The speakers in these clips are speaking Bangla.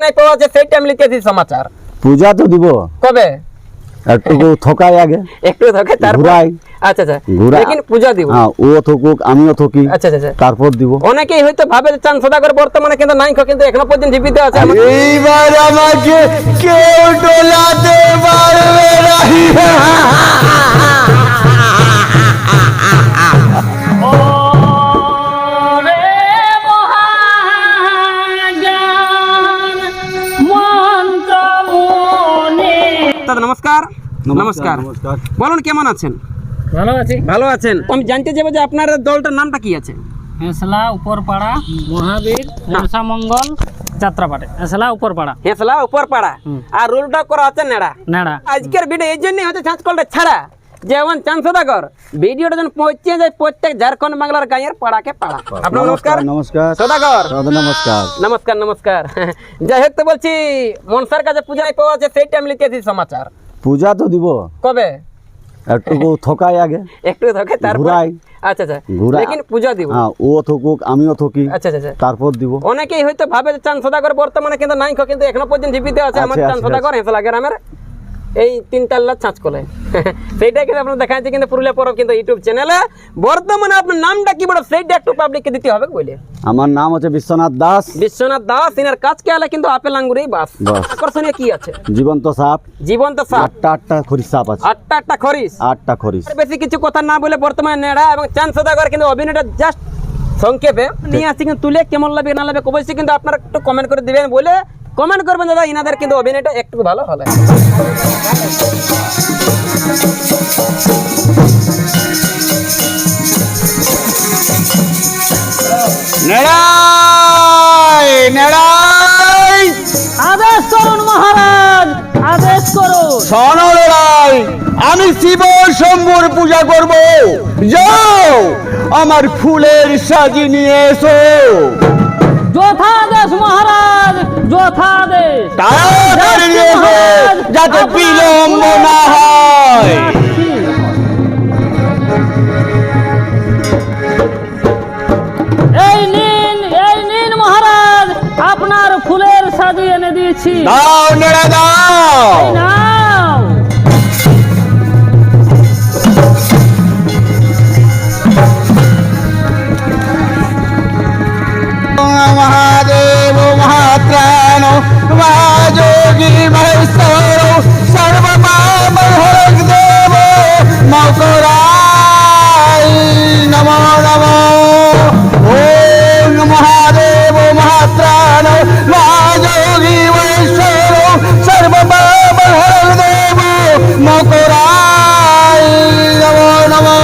নাই পাওয়া যায় সেইটা আমি লিখেছি সমাচার। পূজা তো দিব কবে? একটু থকাই আগে একটু ধকে তারপর ঘুরাই। আচ্ছা আচ্ছা ঘুরা। লেকিন পূজা দিব। হ্যাঁ, ও থকুক আমিও থকি, আচ্ছা আচ্ছা তারপর দিব। অনেকেই হয়তো ভাবে যে চাঁদ সদাগর বর্তমানে কিন্তু নাই কিন্তু এখনো পর্যন্ত জীবিত আছে। এইবার আমাকে কেউ ডোলাতে পারবে না। দাদা নমস্কার। নমস্কার, বলুন কেমন আছেন? ভালো আছি। ভালো আছেন। আমি জানতে চাইবো যে আপনার দলটার নামটা কি আছে? হেসলা উপরপাড়া মহাবীর মনসা মঙ্গল যাত্রাপাড়া। হেসলা উপরপাড়া। হেসলা উপরপাড়া। আর রুলটা করা আছে নেড়া। নেড়া। আজকের ভিডিও এই জন্যই হচ্ছে ছাঁচ কলটা ছাড়া যেমন চাঁদ সদাগর ভিডিওটা যখন পৌঁছে যায় প্রত্যেক ঝাড়খণ্ড বাংলার গাঁয়ের পাড়াকে পাড়া। আপনার নমস্কার। নমস্কার সদাগর। নমস্কার। নমস্কার নমস্কার। যাই হোক, তো বলছি মনসার কাছে পূজা নাই পাওয়া যায় সেইটা আমি লিখেছি সমাচার। পূজা তো দিব কবে? একটু থকাই আগে একটু ধকে তারপর ঘুরাই। আচ্ছা আচ্ছা ঘুরা। লেকিন পূজা দিব। হ্যাঁ, ও থকুক আমিও থকি, আচ্ছা আচ্ছা তারপর দিব। অনেকেই হয়তো ভাবে যে চাঁদ সদাগর বর্তমানে কিন্তু নাই কিন্তু এখনো পর্যন্ত জীবিত আছে। আমার আছে, চাঁদ আছে, সদাগর হেসলা গ্রামের এই তিনটাল্লা ছাঁচ কলে সেইটাই কিন্তু আপনার দেখা যাচ্ছে কিন্তু পুরুলিয়া পরব কিন্তু ইউটিউব চ্যানেলে। বর্তমানে আপনার নামটা কি বড় সেইটা একটু পাবলিককে দিতে হবে বলে। আমার নাম হচ্ছে বিশ্বনাথ দাস। বিশ্বনাথ দাস। ইনার কাজ কে আলে কিন্তু আপেল আঙ্গুরেই বাস। বাস। আকর্ষণীয় কি আছে? জীবন্ত সাপ। জীবন্ত সাপ। আটটা খরিস সাপ আছে। আটটা খরিস। 8টা খরিস। বেশি কিছু কথা না বলে বর্তমানে নেড়া এবং চাঁদ সদাগর কিন্তু অভিনয়টা জাস্ট সংক্ষেপে নিয়ে আসছি কিন্তু তুলে কেমন লাগবে না লাগবে অবশ্যই কিন্তু আপনারা একটু কমেন্ট করে দিবেন বলে কমেন্ট করবেন দাদা ইনাদের কিন্তু অভিনয়টা একটু ভালো হলে। নেড়াই নেড়াই আদেশ করুন মহারাজ, আদেশ করুন। শোনো লড়াই, আমি শিব শম্ভুর পূজা করব। যাও আমার ফুলের সাজি নিয়ে এসো। যথাদেশ মহারাজ, যথাদেশ। তাড়াতাড়ি নিয়ে এসো, যাতে বিলম্ব না হয়। এই নিন মহারাজ, আপনার ফুলের সাজি এনে দিয়েছি। দাও নেড়া দাও। এই নাও। মহাদেব মহাত্রাণ মহাযোগী মহেশ্বর সর্বপাপ হরক দেব মকরাই নমো নমো। ওম মহাদেব মহাত্রাণ মহাযোগী মহেশ্বর সর্বপাপ হরক দেব মকরাই নমো নমো।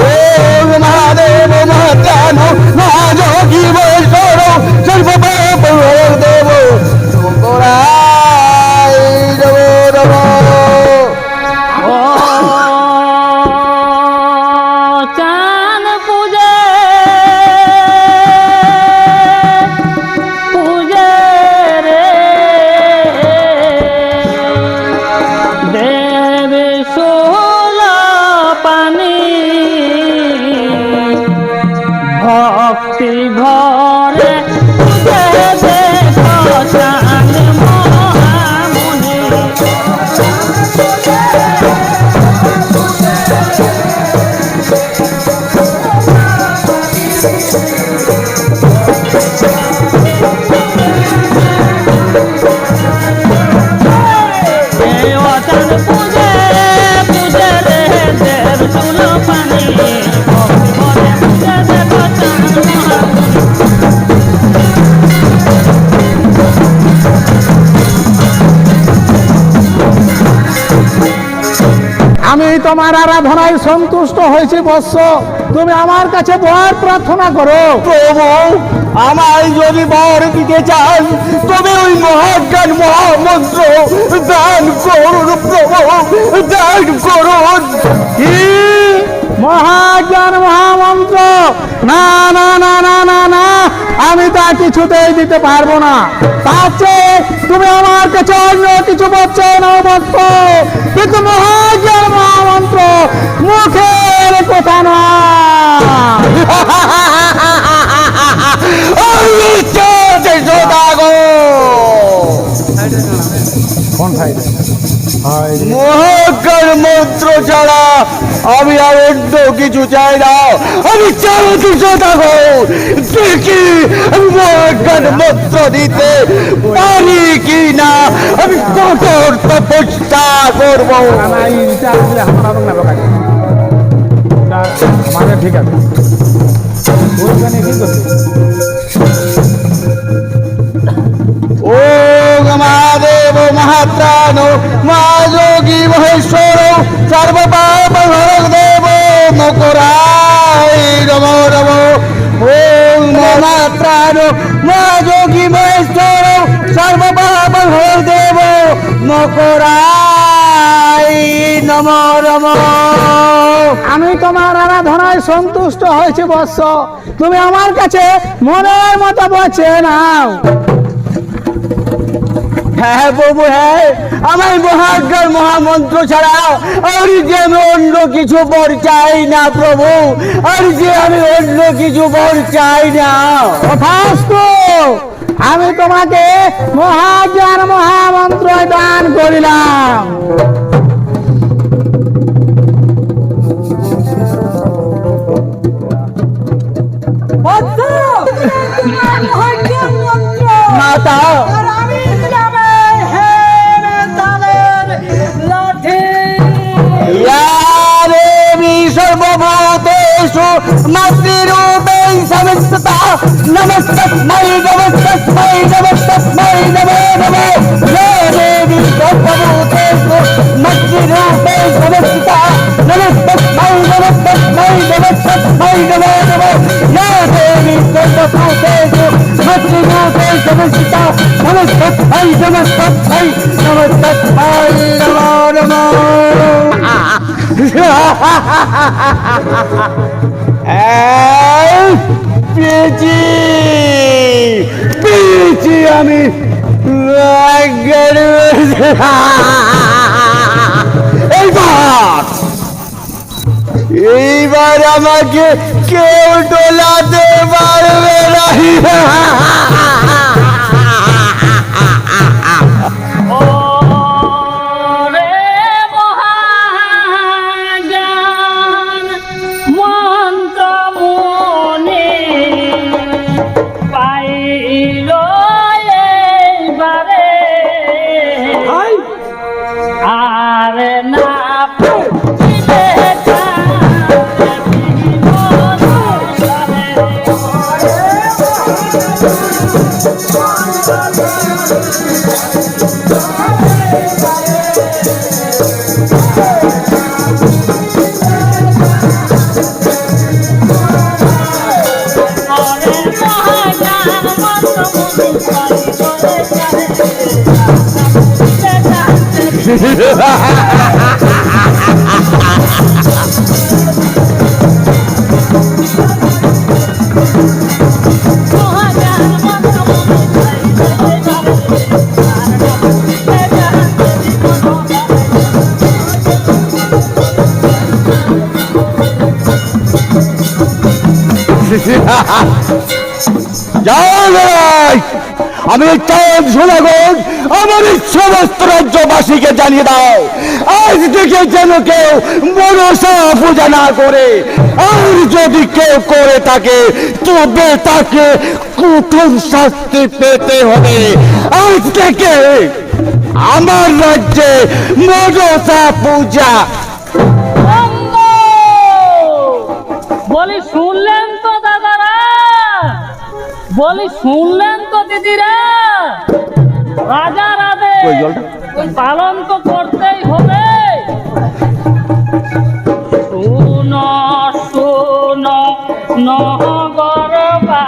ওম মহাদেব মহাত্রাণ মহাযোগী মহেশ্বর সর্বপাপ হরক দেব মকরাই নমো নমো। ও চান পূজে পূজে রে দেবে সোলা পানি ভক্তি ভরে পূজে দেখো চান মহামুনি। চান পূজে পূজে রে দেব সুলো পানি ভক্তি ভরে পূজে দেখো চান মহামুনি। আমি তোমার আরাধনায় সন্তুষ্ট হয়েছি বৎস, তুমি আমার কাছে বর প্রার্থনা করো। প্রভু, আমায় যদি বর দিতে চান তবে ওই মহাজ্ঞান মহামন্ত্র দান করুন প্রভু, দান করুন। কি মহাজ্ঞান মহামন্ত্র? না না না না না না, আমি তা কিছুতেই দিতে পারবো না। তার চেয়ে তুমি আমার কাছে অন্য কিছু বলছো না বৎস, কিন্তু মহাজ্ঞান মহামন্ত্র মুখের কথা না। সদাগর কোন সাইডে হয় মহাজ্ঞান মন্ত্র ছাড়া আমি আর অন্য কিছু চাই না। আমি চাই দুশো থাকো, দেখি আমি মহাজ্ঞান মন্ত্র দিতে পারি কি না। আমি কঠোর তপস্যা করবো। না না এইটা আসলে আমার আরো না কাজ মানে ঠিক আছে ওইখানে কি করছে ওম মহাদেব মহাত্রাণ মহাযোগী মহেশ্বর সর্বপাপ হরদেব মকরায় নমো নমো। ওম মহাত্রাণ মহাযোগী মহেশ্বর সর্বপাপ হরদেব মকরায় নমো নমো। আমি তোমার আরাধনায় সন্তুষ্ট হয়েছি বৎস, তুমি আমার কাছে মনের মতো বসে নাও। হ্যাঁ প্রভু, হ্যাঁ আমার মহাজ্ঞান মহামন্ত্র ছাড়া আর যে আমি অন্য কিছু বর চাই না প্রভু, আর যে আমি অন্য কিছু বর চাই না। তথাস্তু, আমি তোমাকে মহাজ্ঞান মহামন্ত্র দান করিলাম। মাতা यादेवी सर्वभूतेषु मातृरूपेण संस्थिता नमस्तस्मै नमस्तस्मै नमस्तस्मै नमो नमो। या देवी सर्वभूतेषु मातृरूपेण संस्थिता नमस्तस्मै नमस्तस्मै नमस्तस्मै नमो नमो। या देवी सर्वभूतेषु मातृरूपेण संस्थिता नमस्तस्मै नमस्तस्मै नमस्तस्मै नमो नमो। পেয়েছি পেয়েছি আমি এইবার আমাকে কেউ টোলাতে পারবে না। ওরে মহাজ্ঞান মন্ত্র মনে পাইল এইবারে আর না পাইলে আমি চাঁদ সোনাগঞ্জ আমার সমস্ত রাজ্যবাসীকে জানিয়ে দাও, আজ থেকে যেন কেউ মনসা পূজা না করে, আর যদি কেউ করে থাকে তবে তাকে কঠোর শাস্তি পেতে হবে। আজ থেকে আমার রাজ্যে মনসা পূজা। বলি শুনলেন তো দাদারা, বলি শুনলেন তো দিদিরা, রাজার আদেশ পালন তো করতেই হবে। শুনো শুনো নগরবাসী,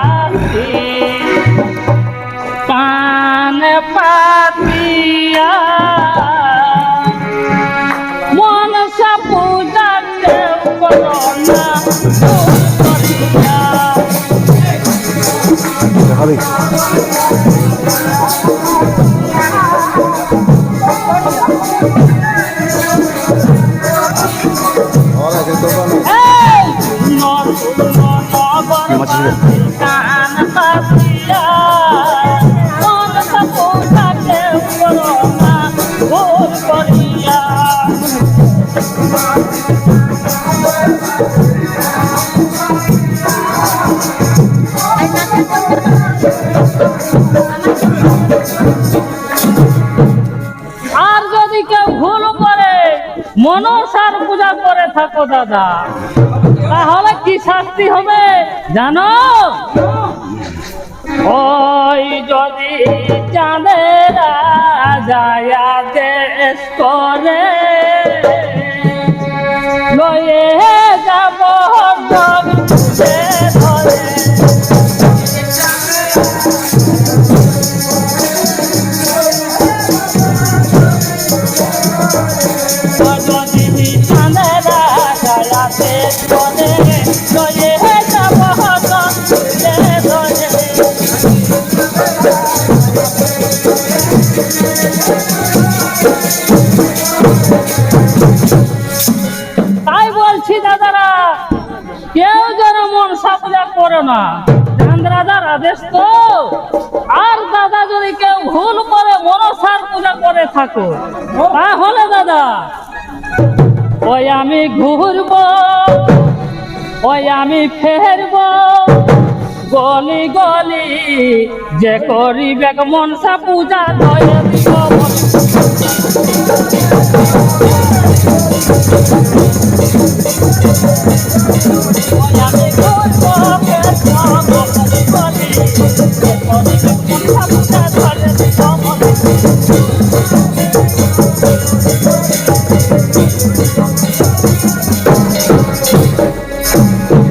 কান পাতিয়া মনসা পূজা কেউ করো না আর যদি কেউ ভুল করে মনসার পূজা করে থাকো দাদা, তাহলে কি শাস্তি হবে জানো? ওই যদি চাঁদেরা যায় দেশ করে লয়ে যাব জগতে ধরে। যদি চাঁদেরা যায় দেশ করে লয়ে যাব জগতে ধরে। তাই বলছি দাদারা, কেউ যেন মনসা পূজা করো না, চাঁদ রাজার আদেশ তো। আর দাদা যদি কেউ ভুল করে মনসার পূজা করে থাকো, তাহলে দাদা ওই আমি ঘুরবো, ওই আমি ফেরবো গলি গলি, যে করিবে মনসা পূজা দয়া দিব। আমি ঘুরবো